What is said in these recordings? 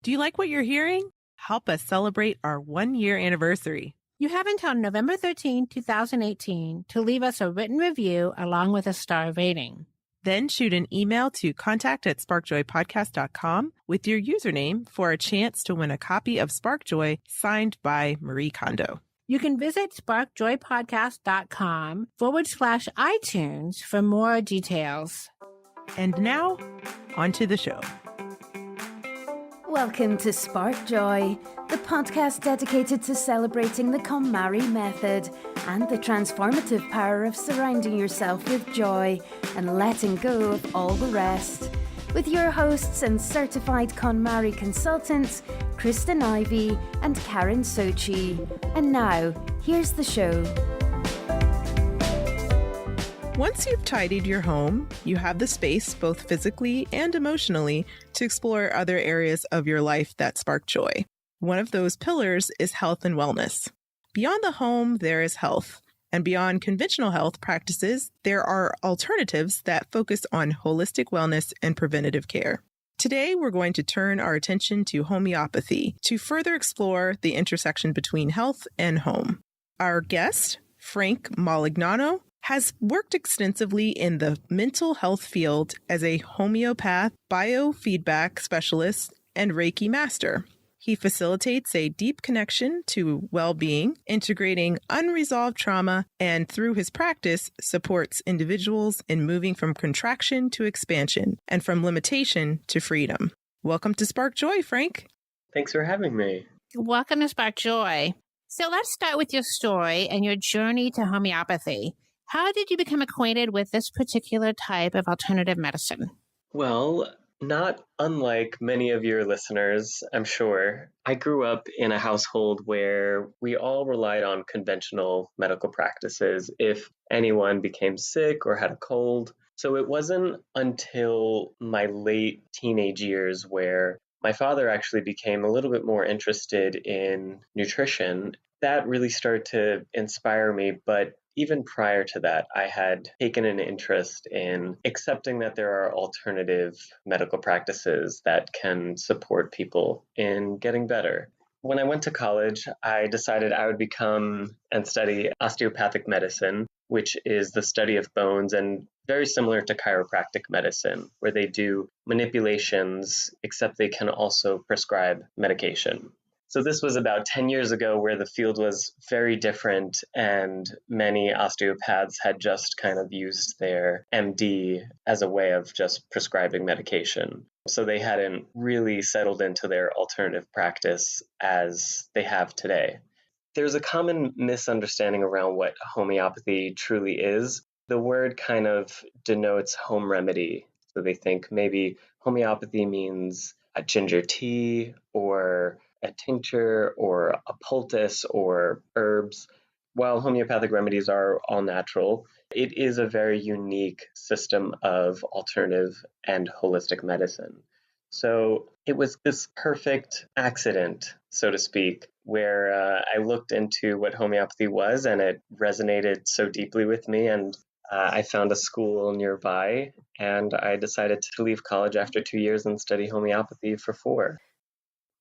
Do you like what you're hearing? Help us celebrate our 1-year anniversary. You have until November 13, 2018 to leave us a written review along with a star rating. Then shoot an email to contact@sparkjoypodcast.com with your username for a chance to win a copy of Sparkjoy signed by Marie Kondo. You can visit sparkjoypodcast.com/iTunes for more details. And now, on to the show. Welcome to Spark Joy, the podcast dedicated to celebrating the KonMari method and the transformative power of surrounding yourself with joy and letting go of all the rest. With your hosts and certified KonMari consultants, Kristen Ivy and Karen Sochi. And now, here's the show. Once you've tidied your home, you have the space, both physically and emotionally, to explore other areas of your life that spark joy. One of those pillars is health and wellness. Beyond the home, there is health. And beyond conventional health practices, there are alternatives that focus on holistic wellness and preventative care. Today, we're going to turn our attention to homeopathy to further explore the intersection between health and home. Our guest, Frank Molignano, has worked extensively in the mental health field as a homeopath, biofeedback specialist, and Reiki master. He facilitates a deep connection to well-being, integrating unresolved trauma, and through his practice, supports individuals in moving from contraction to expansion and from limitation to freedom. Welcome to Spark Joy, Frank. Thanks for having me. Welcome to Spark Joy. So let's start with your story and your journey to homeopathy. How did you become acquainted with this particular type of alternative medicine? Well, not unlike many of your listeners, I'm sure, I grew up in a household where we all relied on conventional medical practices if anyone became sick or had a cold. So it wasn't until my late teenage years where my father actually became a little bit more interested in nutrition. That really started to inspire me, but even prior to that, I had taken an interest in accepting that there are alternative medical practices that can support people in getting better. When I went to college, I decided I would become and study osteopathic medicine, which is the study of bones and very similar to chiropractic medicine, where they do manipulations, except they can also prescribe medication. So this was about 10 years ago where the field was very different and many osteopaths had just kind of used their MD as a way of just prescribing medication. So they hadn't really settled into their alternative practice as they have today. There's a common misunderstanding around what homeopathy truly is. The word kind of denotes home remedy. So they think maybe homeopathy means a ginger tea or a tincture or a poultice or herbs. While homeopathic remedies are all natural, it is a very unique system of alternative and holistic medicine. So it was this perfect accident, so to speak, where I looked into what homeopathy was and it resonated so deeply with me. And I found a school nearby and I decided to leave college after 2 years and study homeopathy for 4.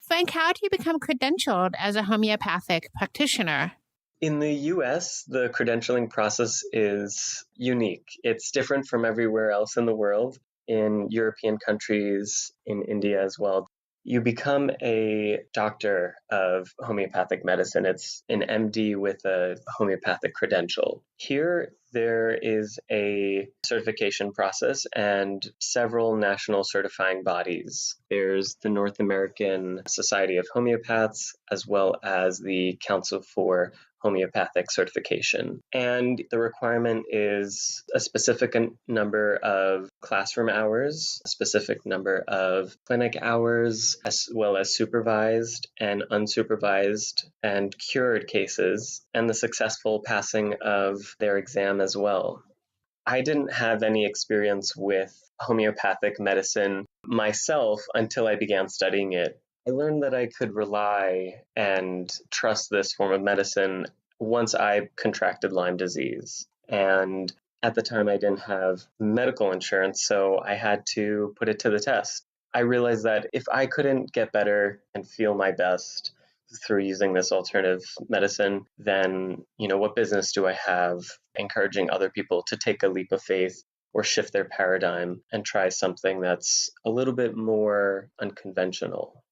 Frank, how do you become credentialed as a homeopathic practitioner? In the US, the credentialing process is unique. It's different from everywhere else in the world, in European countries, in India as well. You become a doctor of homeopathic medicine. It's an MD with a homeopathic credential. Here, there is a certification process and several national certifying bodies. There's the North American Society of Homeopaths, as well as the Council for Homeopathic Certification. And the requirement is a specific number of classroom hours, a specific number of clinic hours, as well as supervised and unsupervised and cured cases, and the successful passing of their exam as well. I didn't have any experience with homeopathic medicine myself until I began studying it. I learned that I could rely and trust this form of medicine once I contracted Lyme disease. And at the time, I didn't have medical insurance, so I had to put it to the test. I realized that if I couldn't get better and feel my best through using this alternative medicine, then, what business do I have encouraging other people to take a leap of faith or shift their paradigm and try something that's a little bit more unconventional?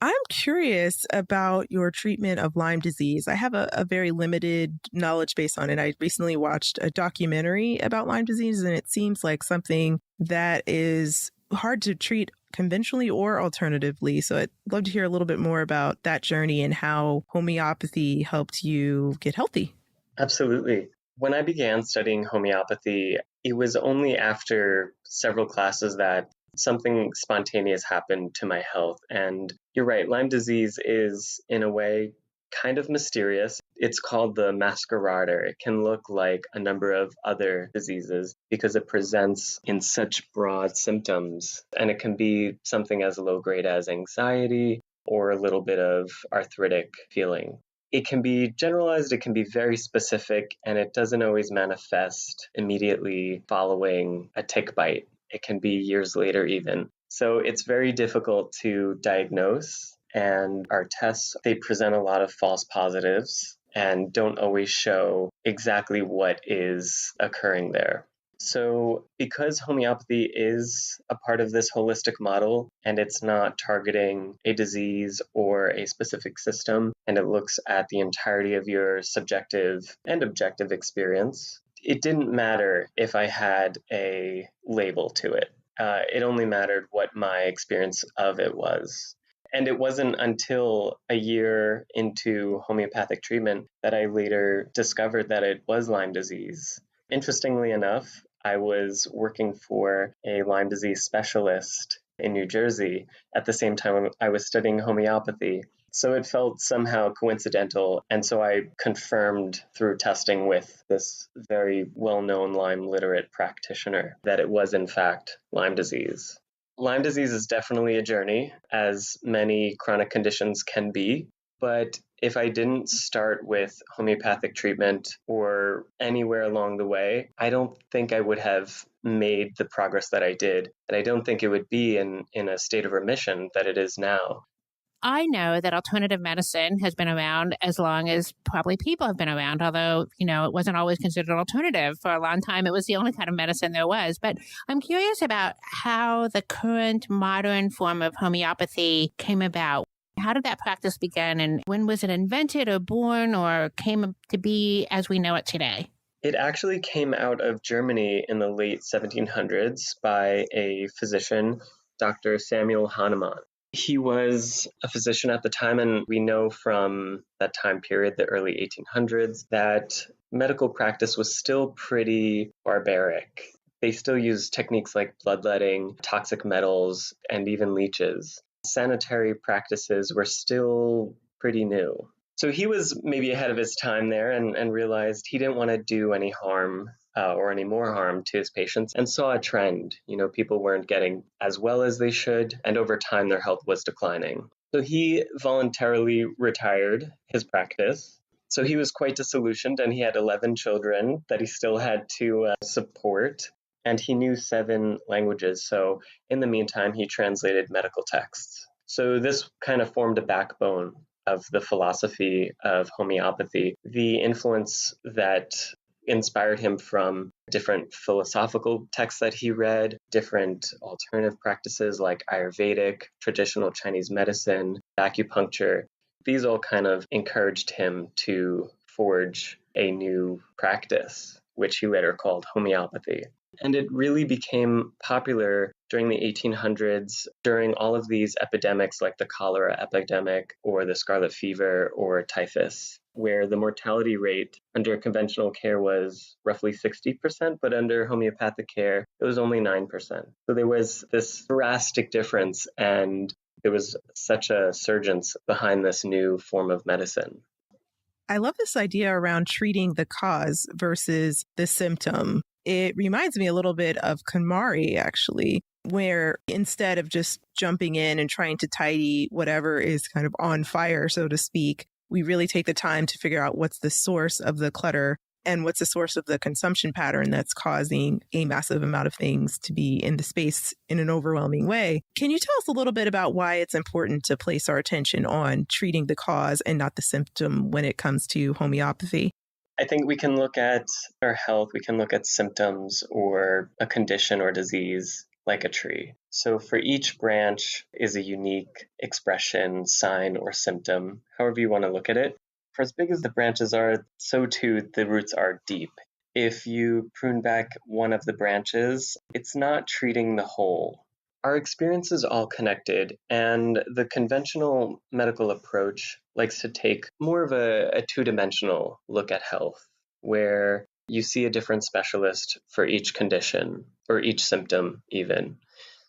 I'm curious about your treatment of Lyme disease. I have a very limited knowledge base on it. I recently watched a documentary about Lyme disease, and it seems like something that is hard to treat conventionally or alternatively. So I'd love to hear a little bit more about that journey and how homeopathy helped you get healthy. Absolutely. When I began studying homeopathy, it was only after several classes that something spontaneous happened to my health. And you're right, Lyme disease is, in a way, kind of mysterious. It's called the masquerader. It can look like a number of other diseases because it presents in such broad symptoms. And it can be something as low grade as anxiety or a little bit of arthritic feeling. It can be generalized, it can be very specific, and it doesn't always manifest immediately following a tick bite. It can be years later even. So it's very difficult to diagnose, and our tests, they present a lot of false positives and don't always show exactly what is occurring there. So because homeopathy is a part of this holistic model and it's not targeting a disease or a specific system, and it looks at the entirety of your subjective and objective experience, it didn't matter if I had a label to it. It only mattered what my experience of it was. And it wasn't until a year into homeopathic treatment that I later discovered that it was Lyme disease. Interestingly enough, I was working for a Lyme disease specialist in New Jersey at the same time I was studying homeopathy. So it felt somehow coincidental. And so I confirmed through testing with this very well-known Lyme literate practitioner that it was in fact Lyme disease. Lyme disease is definitely a journey, as many chronic conditions can be. But if I didn't start with homeopathic treatment or anywhere along the way, I don't think I would have made the progress that I did. And I don't think it would be in a state of remission that it is now. I know that alternative medicine has been around as long as probably people have been around, although, it wasn't always considered alternative. For a long time, it was the only kind of medicine there was. But I'm curious about how the current modern form of homeopathy came about. How did that practice begin, and when was it invented or born or came to be as we know it today? It actually came out of Germany in the late 1700s by a physician, Dr. Samuel Hahnemann. He was a physician at the time, and we know from that time period, the early 1800s, that medical practice was still pretty barbaric. They still used techniques like bloodletting, toxic metals, and even leeches. Sanitary practices were still pretty new. So he was maybe ahead of his time there and realized he didn't want to do any harm or any more harm to his patients, and saw a trend. People weren't getting as well as they should, and over time their health was declining. So he voluntarily retired his practice. So he was quite disillusioned, and he had 11 children that he still had to support, and he knew 7 languages. So in the meantime, he translated medical texts. So this kind of formed a backbone of the philosophy of homeopathy. The influence that inspired him from different philosophical texts that he read, different alternative practices like Ayurvedic, traditional Chinese medicine, acupuncture. These all kind of encouraged him to forge a new practice, which he later called homeopathy. And it really became popular during the 1800s, during all of these epidemics like the cholera epidemic or the scarlet fever or typhus, where the mortality rate under conventional care was roughly 60%, but under homeopathic care, it was only 9%. So there was this drastic difference, and there was such a surgence behind this new form of medicine. I love this idea around treating the cause versus the symptom. It reminds me a little bit of KonMari, actually, where instead of just jumping in and trying to tidy whatever is kind of on fire, so to speak, we really take the time to figure out what's the source of the clutter and what's the source of the consumption pattern that's causing a massive amount of things to be in the space in an overwhelming way. Can you tell us a little bit about why it's important to place our attention on treating the cause and not the symptom when it comes to homeopathy? I think we can look at our health, we can look at symptoms or a condition or disease like a tree. So for each branch is a unique expression, sign, or symptom, however you want to look at it. For as big as the branches are, so too the roots are deep. If you prune back one of the branches, it's not treating the whole. Our experience is all connected, and the conventional medical approach likes to take more of a two-dimensional look at health, where you see a different specialist for each condition or each symptom even.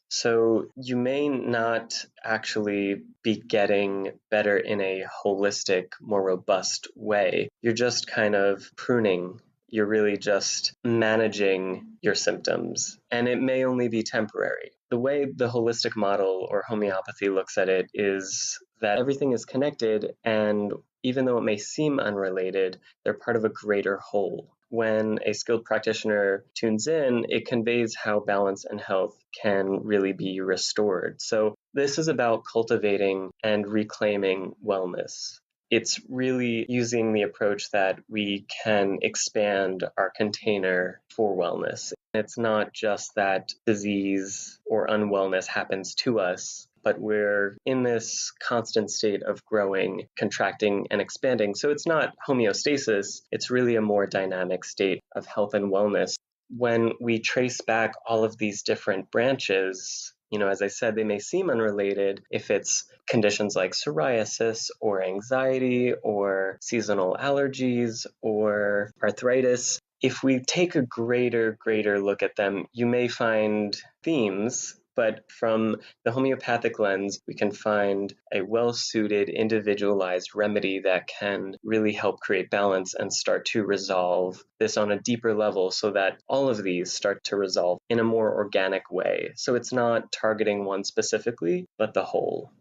So you may not actually be getting better in a holistic, more robust way. You're just kind of pruning. You're really just managing your symptoms, and it may only be temporary. The way the holistic model or homeopathy looks at it is that everything is connected, and even though it may seem unrelated, they're part of a greater whole. When a skilled practitioner tunes in, it conveys how balance and health can really be restored. So this is about cultivating and reclaiming wellness. It's really using the approach that we can expand our container for wellness. It's not just that disease or unwellness happens to us, but we're in this constant state of growing, contracting, and expanding. So it's not homeostasis, it's really a more dynamic state of health and wellness. When we trace back all of these different branches, as I said, they may seem unrelated if it's conditions like psoriasis or anxiety or seasonal allergies or arthritis. If we take a greater look at them, you may find themes, but from the homeopathic lens, we can find a well-suited, individualized remedy that can really help create balance and start to resolve this on a deeper level so that all of these start to resolve in a more organic way. So it's not targeting one specifically, but the whole.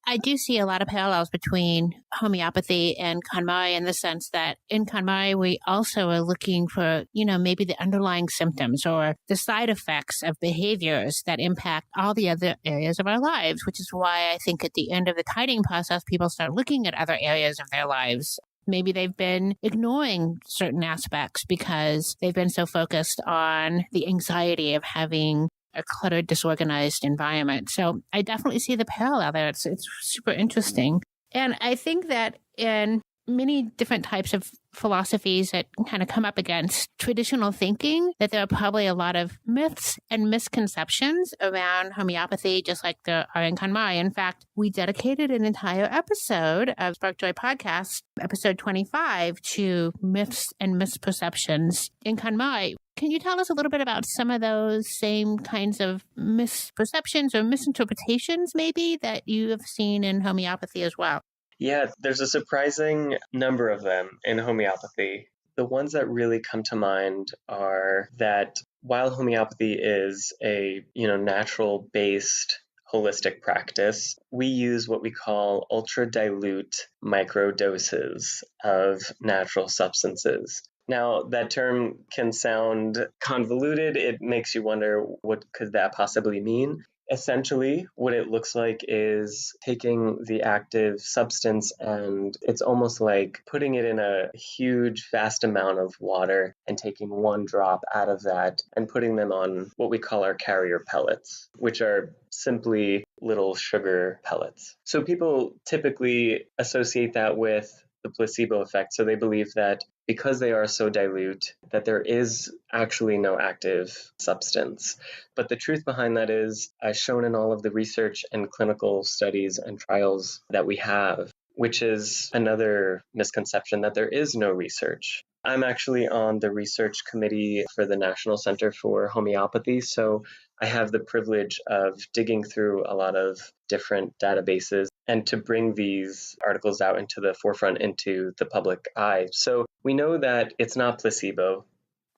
I do see a lot of parallels between homeopathy and KonMari in the sense that in KonMari, we also are looking for, maybe the underlying symptoms or the side effects of behaviors that impact all the other areas of our lives, which is why I think at the end of the tiding process, people start looking at other areas of their lives. Maybe they've been ignoring certain aspects because they've been so focused on the anxiety of having a cluttered, disorganized environment. So I definitely see the parallel there. It's super interesting. And I think that in many different types of philosophies that kind of come up against traditional thinking, that there are probably a lot of myths and misconceptions around homeopathy, just like there are in KonMari. In fact, we dedicated an entire episode of Spark Joy Podcast, episode 25, to myths and misperceptions in KonMari. Can you tell us a little bit about some of those same kinds of misperceptions or misinterpretations, maybe, that you have seen in homeopathy as well? Yeah, there's a surprising number of them in homeopathy. The ones that really come to mind are that while homeopathy is a, natural-based holistic practice, we use what we call ultra-dilute microdoses of natural substances. Now, that term can sound convoluted. It makes you wonder, what could that possibly mean? Essentially, what it looks like is taking the active substance and it's almost like putting it in a huge, vast amount of water and taking one drop out of that and putting them on what we call our carrier pellets, which are simply little sugar pellets. So people typically associate that with the placebo effect. So they believe that because they are so dilute, that there is actually no active substance. But the truth behind that is, as shown in all of the research and clinical studies and trials that we have, which is another misconception that there is no research. I'm actually on the research committee for the National Center for Homeopathy, so I have the privilege of digging through a lot of different databases and to bring these articles out into the forefront, into the public eye. So we know that it's not placebo.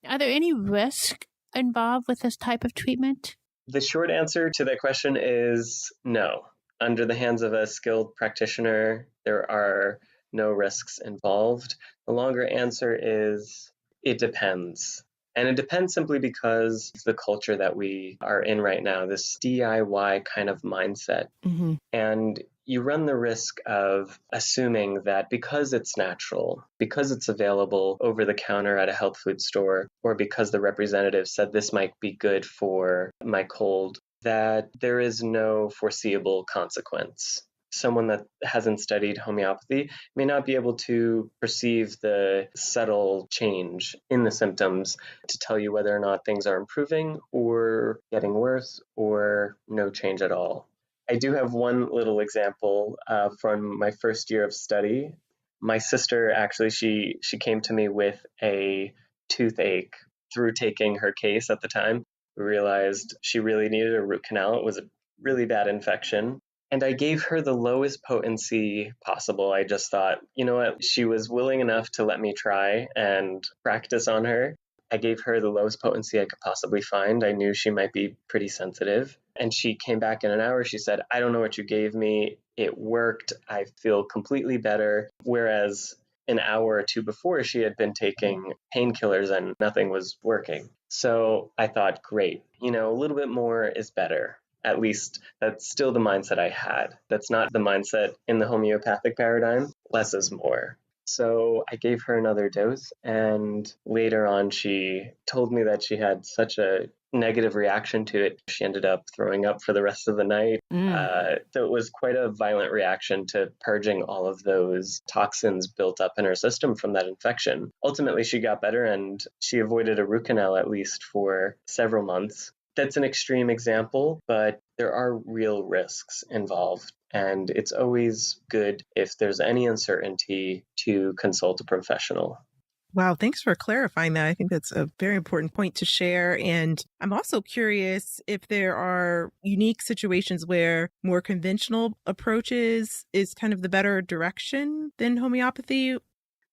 Are there any risk involved with this type of treatment? The short answer to that question is no. Under the hands of a skilled practitioner, there are no risks involved. The longer answer is It depends. And it depends simply because of the culture that we are in right now, this DIY kind of mindset. And you run the risk of assuming that because it's natural, because it's available over the counter at a health food store, or because the representative said this might be good for my cold, that there is no foreseeable consequence. Someone that hasn't studied homeopathy may not be able to perceive the subtle change in the symptoms to tell you whether or not things are improving or getting worse or no change at all. I do have one little example from my first year of study. My sister actually, she came to me with a toothache through taking her case at the time. We realized she really needed a root canal. It was a really bad infection. And I gave her the lowest potency possible. I just thought, you know what? She was willing enough to let me try and practice on her. I gave her the lowest potency I could possibly find. I knew she might be pretty sensitive. And she came back in an hour. She said, I don't know what you gave me. It worked. I feel completely better. Whereas an hour or two before, she had been taking painkillers and nothing was working. So I thought, great, a little bit more is better. At least that's still the mindset I had. That's not the mindset in the homeopathic paradigm. Less is more. So I gave her another dose, and later on she told me that she had such a negative reaction to it. She ended up throwing up for the rest of the night. So it was quite a violent reaction to purging all of those toxins built up in her system from that infection. Ultimately, she got better and she avoided a root canal at least for several months. That's an extreme example, but there are real risks involved. And it's always good, if there's any uncertainty, to consult a professional. Wow, thanks for clarifying that. I think that's a very important point to share. And I'm also curious if there are unique situations where more conventional approaches is kind of the better direction than homeopathy.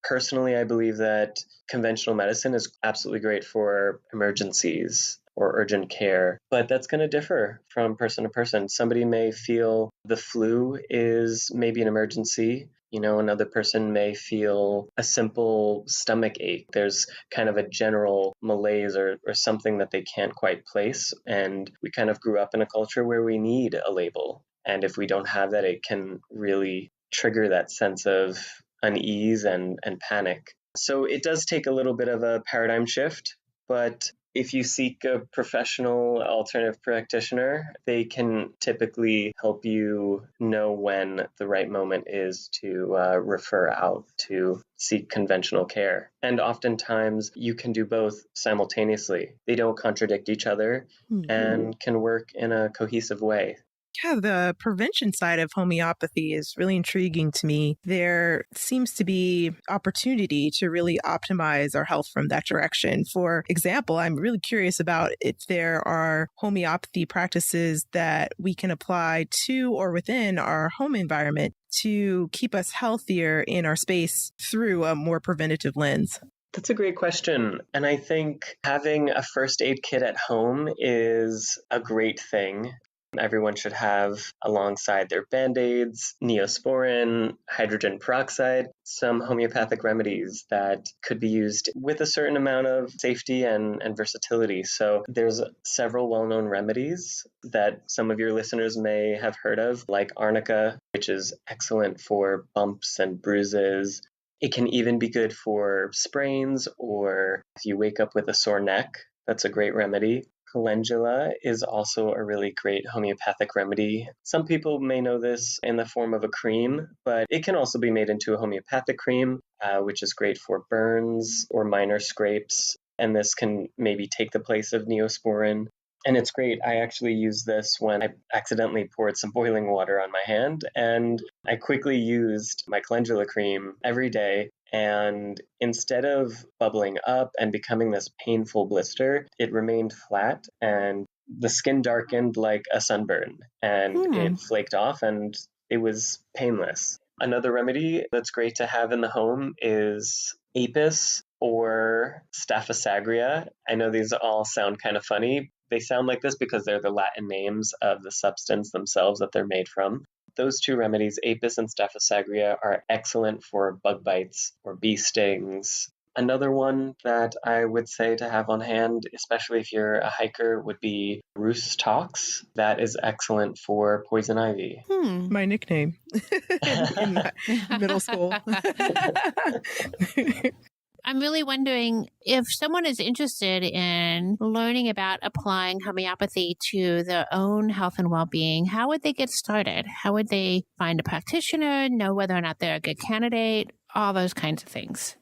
Personally, I believe that conventional medicine is absolutely great for emergencies or urgent care, but that's going to differ from person to person. Somebody may feel the flu is maybe an emergency. Another person may feel a simple stomach ache. There's kind of a general malaise or something that they can't quite place. And we kind of grew up in a culture where we need a label. And if we don't have that, it can really trigger that sense of unease and panic. So it does take a little bit of a paradigm shift, but if you seek a professional alternative practitioner, they can typically help you know when the right moment is to refer out to seek conventional care. And oftentimes you can do both simultaneously. They don't contradict each other and can work in a cohesive way. Yeah, the prevention side of homeopathy is really intriguing to me. There seems to be opportunity to really optimize our health from that direction. For example, I'm really curious about if there are homeopathy practices that we can apply to or within our home environment to keep us healthier in our space through a more preventative lens. That's a great question. And I think having a first aid kit at home is a great thing. Everyone should have alongside their Band-Aids, Neosporin, hydrogen peroxide, some homeopathic remedies that could be used with a certain amount of safety and versatility. So there's several well-known remedies that some of your listeners may have heard of, like arnica, which is excellent for bumps and bruises. It can even be good for sprains, or if you wake up with a sore neck, that's a great remedy. Calendula is also a really great homeopathic remedy. Some people may know this in the form of a cream, but it can also be made into a homeopathic cream, which is great for burns or minor scrapes. And this can maybe take the place of Neosporin. And it's great. I actually used this when I accidentally poured some boiling water on my hand, and I quickly used my calendula cream every day. And instead of bubbling up and becoming this painful blister, it remained flat and the skin darkened like a sunburn, and it flaked off and it was painless. Another remedy that's great to have in the home is apis or Staphysagria. I know these all sound kind of funny. They sound like this because they're the Latin names of the substance themselves that they're made from. Those two remedies, apis and Staphysagria, are excellent for bug bites or bee stings. Another one that I would say to have on hand, especially if you're a hiker, would be Roost Tox. That is excellent for poison ivy. My nickname in middle school. I'm really wondering if someone is interested in learning about applying homeopathy to their own health and well-being, how would they get started? How would they find a practitioner, know whether or not they're a good candidate, all those kinds of things?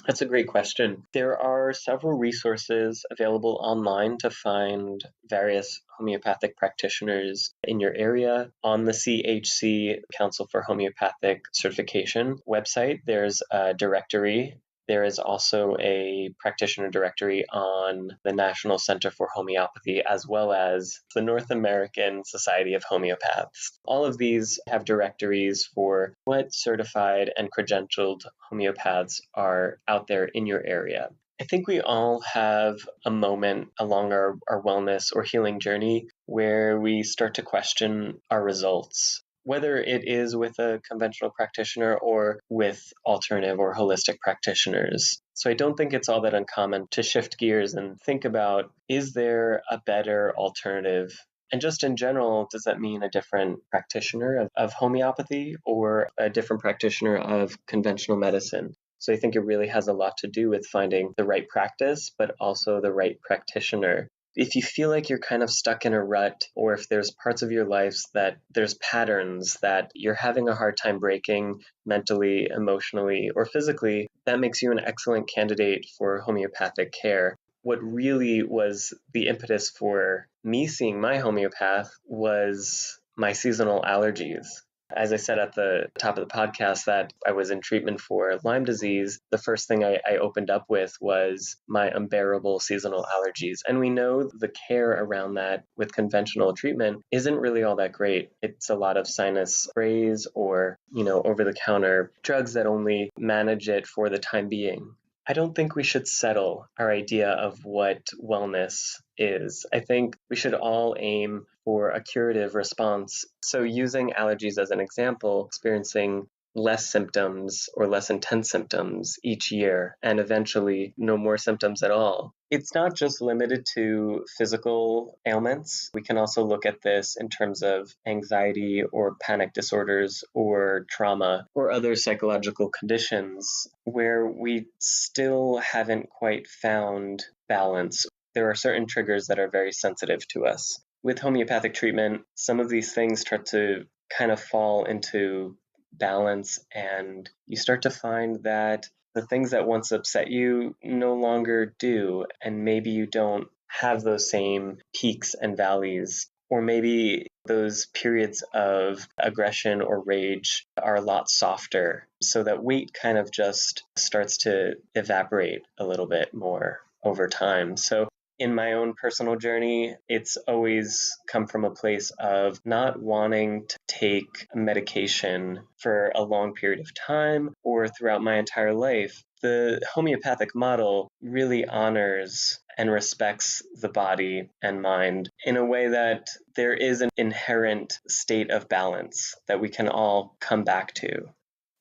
That's a great question. There are several resources available online to find various homeopathic practitioners in your area. On the CHC, Council for Homeopathic Certification website, there's a directory. There is also a practitioner directory on the National Center for Homeopathy, as well as the North American Society of Homeopaths. All of these have directories for what certified and credentialed homeopaths are out there in your area. I think we all have a moment along our wellness or healing journey where we start to question our results, whether it is with a conventional practitioner or with alternative or holistic practitioners. So I don't think it's all that uncommon to shift gears and think about, is there a better alternative? And just in general, does that mean a different practitioner of homeopathy or a different practitioner of conventional medicine? So I think it really has a lot to do with finding the right practice, but also the right practitioner. If you feel like you're kind of stuck in a rut, or if there's parts of your lives that there's patterns that you're having a hard time breaking mentally, emotionally, or physically, that makes you an excellent candidate for homeopathic care. What really was the impetus for me seeing my homeopath was my seasonal allergies. As I said at the top of the podcast that I was in treatment for Lyme disease, the first thing I opened up with was my unbearable seasonal allergies. And we know the care around that with conventional treatment isn't really all that great. It's a lot of sinus sprays or, over-the-counter drugs that only manage it for the time being. I don't think we should settle our idea of what wellness is. I think we should all aim for a curative response. So using allergies as an example, experiencing less symptoms or less intense symptoms each year, and eventually no more symptoms at all. It's not just limited to physical ailments. We can also look at this in terms of anxiety or panic disorders or trauma or other psychological conditions where we still haven't quite found balance. There are certain triggers that are very sensitive to us. With homeopathic treatment, some of these things start to kind of fall into balance, and you start to find that the things that once upset you no longer do, and maybe you don't have those same peaks and valleys, or maybe those periods of aggression or rage are a lot softer, so that weight kind of just starts to evaporate a little bit more over time. So in my own personal journey, it's always come from a place of not wanting to take medication for a long period of time or throughout my entire life. The homeopathic model really honors and respects the body and mind in a way that there is an inherent state of balance that we can all come back to.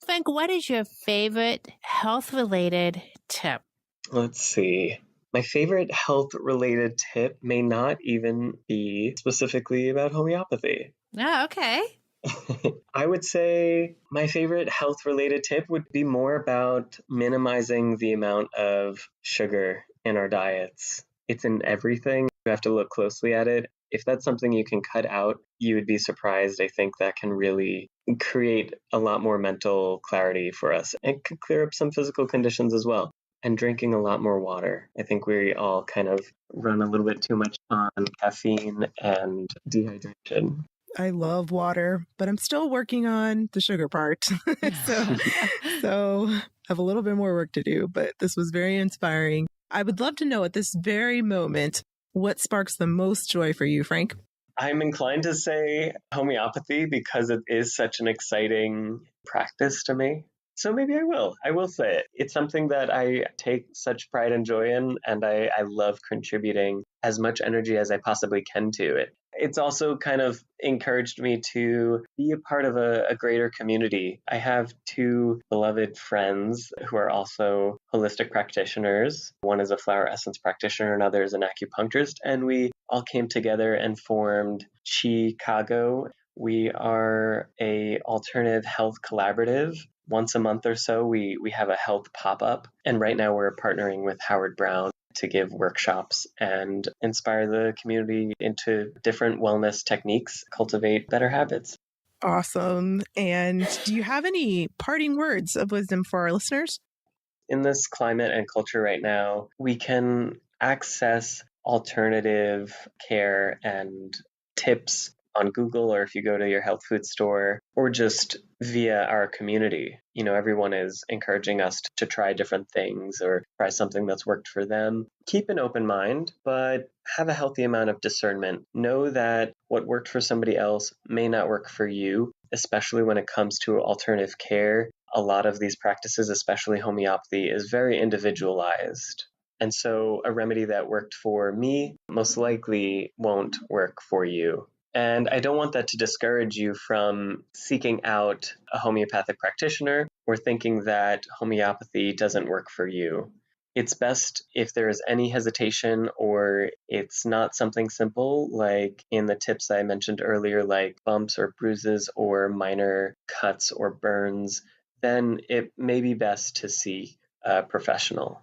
Frank, what is your favorite health-related tip? Let's see. My favorite health-related tip may not even be specifically about homeopathy. Oh, okay. I would say my favorite health-related tip would be more about minimizing the amount of sugar in our diets. It's in everything. You have to look closely at it. If that's something you can cut out, you would be surprised. I think that can really create a lot more mental clarity for us and could clear up some physical conditions as well. And drinking a lot more water. I think we all kind of run a little bit too much on caffeine and dehydration. I love water, but I'm still working on the sugar part. so I have a little bit more work to do, but this was very inspiring. I would love to know at this very moment, what sparks the most joy for you, Frank? I'm inclined to say homeopathy because it is such an exciting practice to me. So maybe I will say it. It's something that I take such pride and joy in, and I love contributing as much energy as I possibly can to it. It's also kind of encouraged me to be a part of a greater community. I have two beloved friends who are also holistic practitioners. One is a flower essence practitioner, another is an acupuncturist, and we all came together and formed Chicago. We are a alternative health collaborative. Once a month or so, we have a health pop-up, and right now we're partnering with Howard Brown to give workshops and inspire the community into different wellness techniques, cultivate better habits. Awesome. And do you have any parting words of wisdom for our listeners? In this climate and culture right now, we can access alternative care and tips on Google, or if you go to your health food store, or just via our community. Everyone is encouraging us to try different things or try something that's worked for them. Keep an open mind, but have a healthy amount of discernment. Know that what worked for somebody else may not work for you, especially when it comes to alternative care. A lot of these practices, especially homeopathy, is very individualized. And so a remedy that worked for me most likely won't work for you. And I don't want that to discourage you from seeking out a homeopathic practitioner or thinking that homeopathy doesn't work for you. It's best if there is any hesitation or it's not something simple, like in the tips I mentioned earlier, like bumps or bruises or minor cuts or burns, then it may be best to see a professional.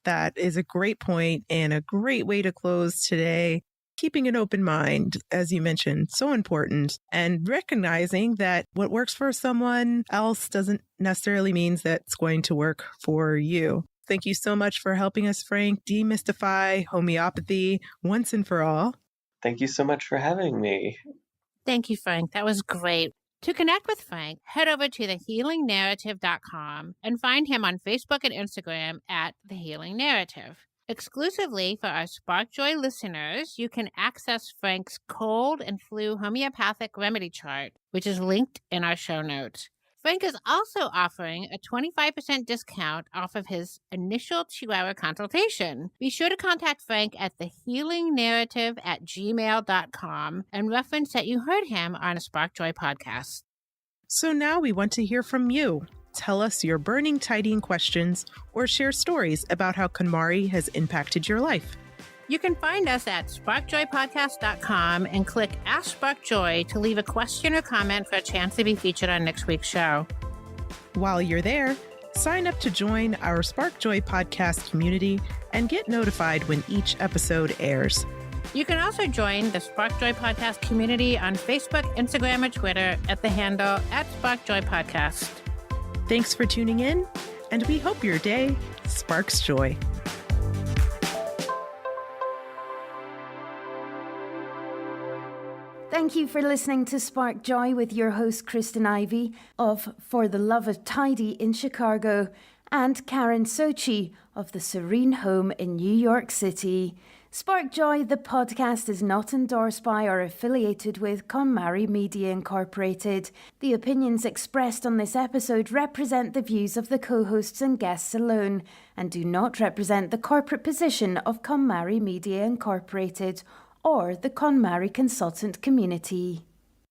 That is a great point and a great way to close today. Keeping an open mind, as you mentioned, so important, and recognizing that what works for someone else doesn't necessarily mean that it's going to work for you. Thank you so much for helping us, Frank, demystify homeopathy once and for all. Thank you so much for having me. Thank you, Frank. That was great. To connect with Frank, head over to thehealingnarrative.com and find him on Facebook and Instagram at The Healing Narrative. Exclusively for our Spark Joy listeners, you can access Frank's cold and flu homeopathic remedy chart, which is linked in our show notes. Frank is also offering a 25% discount off of his initial 2-hour consultation. Be sure to contact Frank at thehealingnarrative@gmail.com and reference that you heard him on a Spark Joy podcast. So now we want to hear from you. Tell us your burning tidying questions or share stories about how KonMari has impacted your life. You can find us at sparkjoypodcast.com and click Ask Spark Joy to leave a question or comment for a chance to be featured on next week's show. While you're there, sign up to join our Spark Joy podcast community and get notified when each episode airs. You can also join the Spark Joy Podcast community on Facebook, Instagram, or Twitter at the handle @SparkJoyPodcast. Thanks for tuning in, and we hope your day sparks joy. Thank you for listening to Spark Joy with your host, Kristen Ivy of For the Love of Tidy in Chicago and Karen Sochi of the Serene Home in New York City. Spark Joy, the podcast, is not endorsed by or affiliated with KonMari Media Incorporated. The opinions expressed on this episode represent the views of the co-hosts and guests alone and do not represent the corporate position of KonMari Media Incorporated or the KonMari consultant community.